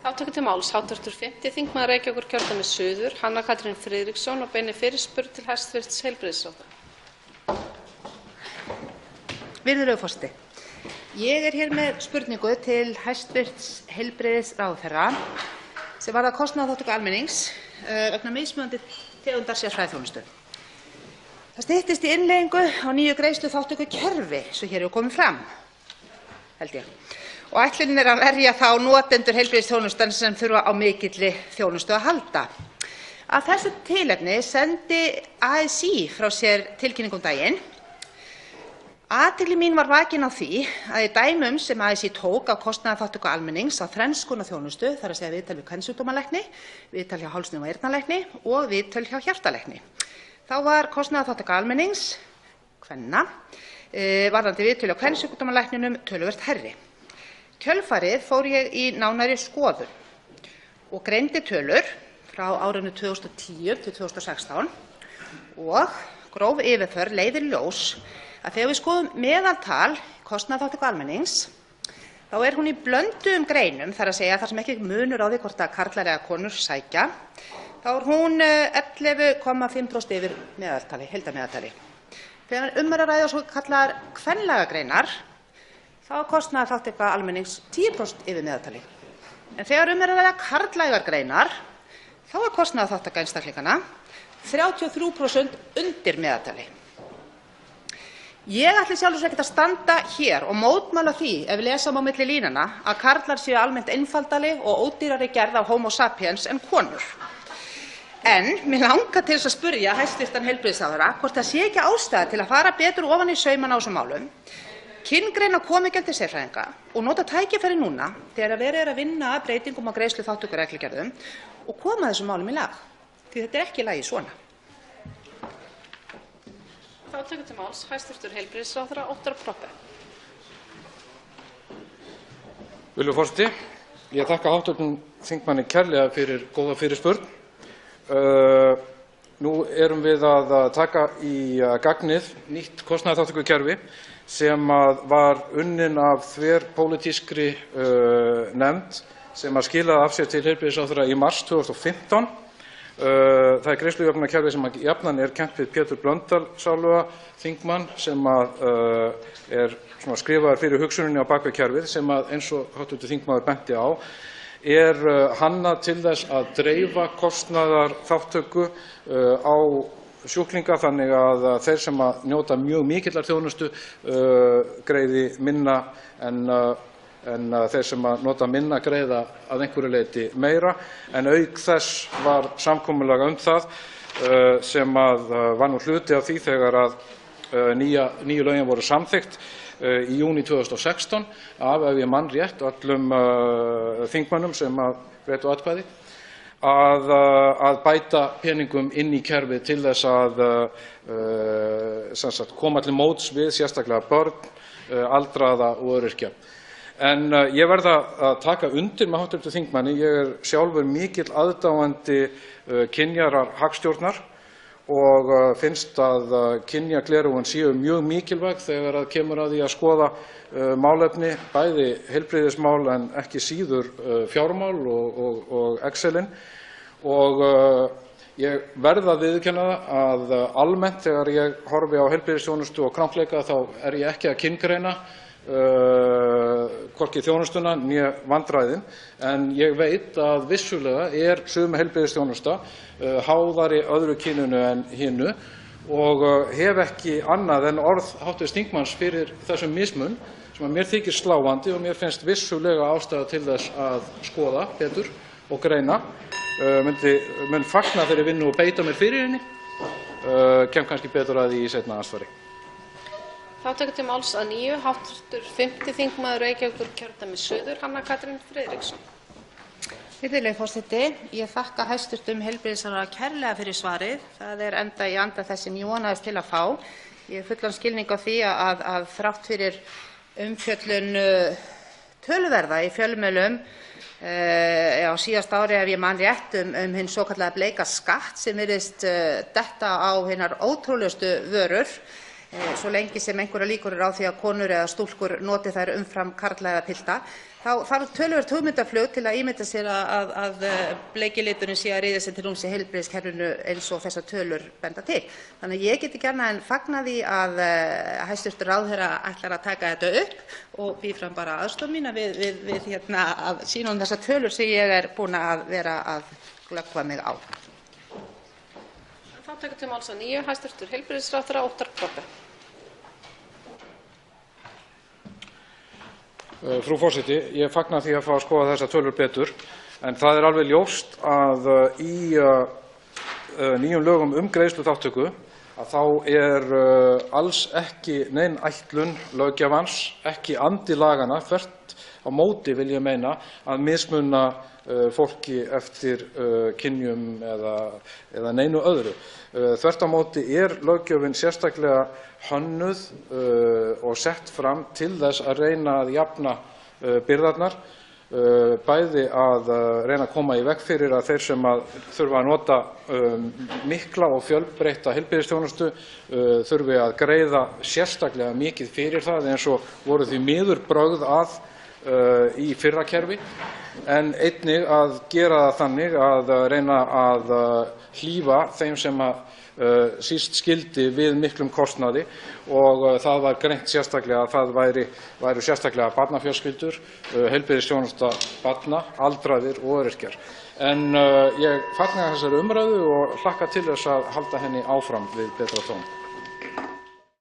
Þátttaka til máls hv. 5. þingmaður Reykjavíkurkjördæmis suður, Hanna Katrín Friðriksson, og beinir fyrirspurn til hæstv. heilbrigðisráðherra. Virðulegur forseti. Ég er hér með spurningu til hæstv. heilbrigðisráðherra sem varðar kostnaðarþátttöku almennings vegna mismunandi tegundar sérfræðiþjónustu. Það styttist í innleiðingu á nýju greiðsluþátttökukerfi sem hér hefur komið fram, held ég. Og ætlunin er að verja þá notendur heilbrigðisþjónustan sem þurfa á mikilli þjónustu að halda. Af þessu tilefni sendi ASÍ frá sér tilkynningu daginn. Athygli mín var vakin á því að í dæmum sem ASÍ tók á kostnaðarþátttöku almennings á þrenns konar þjónustu, þar að segja viðtal við kvensjúkdómalækni, viðtal hjá háls- og eyrnalækni og viðtöl hjá hjartalækni. Þá var kostnaðarþátttaka almennings kvenna varðandi viðtöl hjá kvensjúkdómalækninum töluvert hærri. Kjölfarið fór ég í nánari skoðun og greindi tölur frá árinu 2010 til 2016 og gróf yfirferð leiðir í ljós að þegar við skoðum meðaltal kostnaðarþátttöku almennings þá er hún í blönduðum greinum, þar að segja þar sem ekki munur á því hvort að karlar eða konur sækja, þá er hún 11,5% yfir meðaltali, heildarmeðaltali. Þegar er að ræða svokallaðar kvenlægar greinar þá er kostnaðarþátttaka almennings 10% yfir meðaltali. En þegar er að ræða karllægar greinar þá er kostnaðarþátttaka einstaklinganna 33% undir meðaltali. Ég ætla sjálfur ekkert að standa hér og mótmæla því ef við lesum á milli línanna að karlar séu almennt einfaldari og ódýrari gerð af homo sapiens en konur. En mig langar til þess að spyrja hæstv. Heilbrigðisráðherra hvort það sé ekki ástæða til að fara betur ofan í saumana á þessum málum, kyngreina komugjald til sérfræðinga og nota tækifæri núna þegar verið er að vinna að breytingum á greiðsluþátttökureglugerðum og koma þessum málum í lag, því þetta er ekki í lagi svona. Þátttaka til máls hæstv. heilbrigðisráðherra Óttarr Proppé. Virðulegur forseti. Ég þakka hv. þingmanni kærlega fyrir góða fyrirspurn. Nú erum við að taka í gagnið nýtt kostnaðarþátttökukerfi sem var unnin af þverpólitískri nefnd sem skilaði af sér til heilbrigðisráðherra í mars 2015. Það er greiðslujöfnunarkerfi sem jafnan er kennt við Pétur Blöndal sáluga þingmann sem er skrifaður fyrir hugsuninni á bak við kerfið sem eins og hv. þingmaður benti á er hannað til þess að dreifa kostnaðarþátttöku á sjúklinga þannig að þeir sem njóta mjög mikillar þjónustu greiði minna en þeir sem nota minna greiða að einhverju leyti meira, en auk þess var samkomulag það sem var nú hluti af því þegar að nýju lögin voru samþykkt í júní 2016 af, ef ég man rétt, öllum þingmönnum sem greiddu atkvæði, að bæta peningum inn í kerfið til þess að koma til móts við sérstaklega börn, aldraða og öryrkja. En ég verð að taka undir með hv. þingmanni. Ég er sjálfur mikill aðdáandi kynjaðrar hagstjórnar og finnst að kynjagleraugun séu mjög mikilvæg þegar að kemur að því að skoða málefni, bæði heilbrigðismál en ekki síður fjármál og Excelin. Og ég verð að viðurkenna að almennt þegar ég horfi á heilbrigðisþjónustu og krampleika þá er ég ekki að kyngreina hvorki þjónustuna né vandræðin, en ég veit að vissulega er sum heilbrigðisþjónusta háðari öðru kyninu en hinu og hef ekki annað en orð hv. þingmanns fyrir þessum mismun sem mér þykir sláandi og mér finnst vissulega ástæða til þess að skoða betur og greina. Mun fagna þeirri vinnu og beita mér fyrir henni. Kem kannski betur að því í seinna andsvari. Þátttaka til máls að nýju hv. 5. þingmaður Reykjavíkurkjördæmis suður, Hanna Katrín Friðriksson. Virðulegi forseti. Ég þakka hæstv. heilbrigðisráðherra kærlega fyrir svarið. Það er enda í anda þess sem ég vonaðist til að fá. Ég hef fullan skilning á því að þrátt fyrir umfjöllun töluverða í fjölmiðlum á síðasta ári, ef ég man rétt, hinn svokallaða bleika skatt sem virðist detta á hinar ótrúlegustu vörur, svo lengi sem einhverjar líkur eru á því að konur eða stúlkur noti þær umfram karla eða pilta. þá þarf töluvert hugmyndaflug til að ímynda sér að bleiki liturinn sé að ryðja sér til rúms í heilbrigðiskerfinu eins og þessar tölur benda til. Þannig að ég get ekki annað en fagnað því að hæstv. Ráðherra ætlar að taka þetta upp og býð fram bara aðstoð mína við að sýna þessar tölur sem ég búin að vera að glöggva mig á. Þá tekur til máls að nýju hæstv. Heilbrigðisráðherra Óttarr Proppé. Frú forseti, ég fagna því að fá að skoða þessar tölur betur, en það er alveg ljóst að í nýjum lögum greiðsluþátttöku að þá er alls ekki nein ætlun löggjafans, ekki andi laganna, þvert á móti vil ég meina að mismuna fólki eftir kynjum eða neinu öðru. Þvert á móti er löggjöfin sérstaklega hönnuð og sett fram til þess að reyna að jafna byrðarnar, bæði að reyna að koma í veg fyrir að þeir sem þurfa að nota mikla og fjölbreytta heilbrigðisþjónustu þurfi að greiða sérstaklega mikið fyrir það, eins og voru því miður brögð að í fyrra kerfi, en einnig að gera það þannig að reyna að hlífa þeim sem síst skildi við miklum kostnaði, og það var greint sérstaklega að það væru sérstaklega barnafjölskyldur, heilbrigðisþjónusta barna, aldraðir og öryrkjar. En ég fagna þessari umræðu og hlakka til þess að halda henni áfram við betra tón.